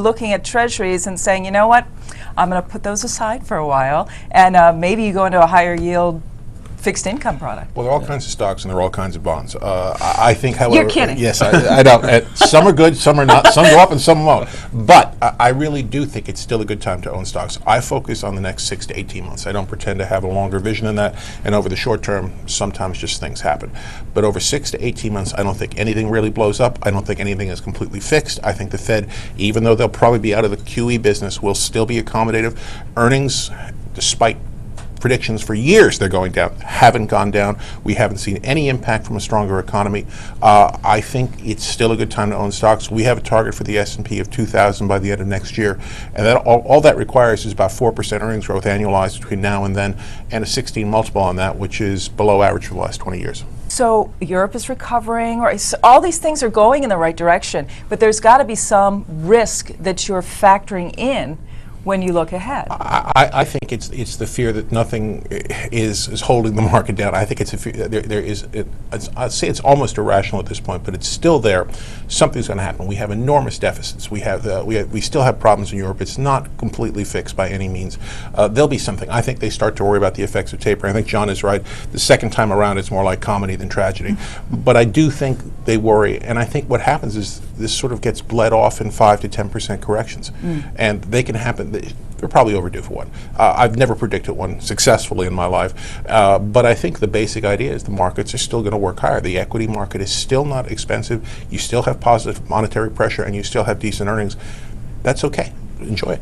looking at treasuries and saying, you know what, I'm going to put those aside for a while, and maybe you go into a higher yield fixed income product. Well, there are all kinds of stocks and there are all kinds of bonds. I think, however, you're kidding. Yes, I know. Some are good, some are not. Some go up and some won't. But I really do think it's still a good time to own stocks. I focus on the next 6 to 18 months. I don't pretend to have a longer vision than that. And over the short term, sometimes just things happen. But over 6 to 18 months, I don't think anything really blows up. I don't think anything is completely fixed. I think the Fed, even though they'll probably be out of the QE business, will still be accommodative. Earnings, despite predictions for years they're going down, haven't gone down. We haven't seen any impact from a stronger economy. I think it's still a good time to own stocks. We have a target for the S&P of 2,000 by the end of next year, and that all that requires is about 4% earnings growth annualized between now and then, and a 16 multiple on that, which is below average for the last 20 years. So Europe is recovering, or all these things are going in the right direction, but there's got to be some risk that you're factoring in when you look ahead. I think it's the fear that nothing is holding the market down. I think it's a fear, I'd say it's almost irrational at this point, but it's still there. Something's going to happen. We have enormous deficits. We still have problems in Europe. It's not completely fixed by any means. There'll be something. I think they start to worry about the effects of tapering. I think John is right. The second time around, it's more like comedy than tragedy. But I do think they worry, and I think what happens is this sort of gets bled off in 5 to 10% corrections, and they can happen. They're probably overdue for one. I've never predicted one successfully in my life, but I think the basic idea is the markets are still going to work higher. The equity market is still not expensive. You still have positive monetary pressure, and you still have decent earnings. That's okay. Enjoy it.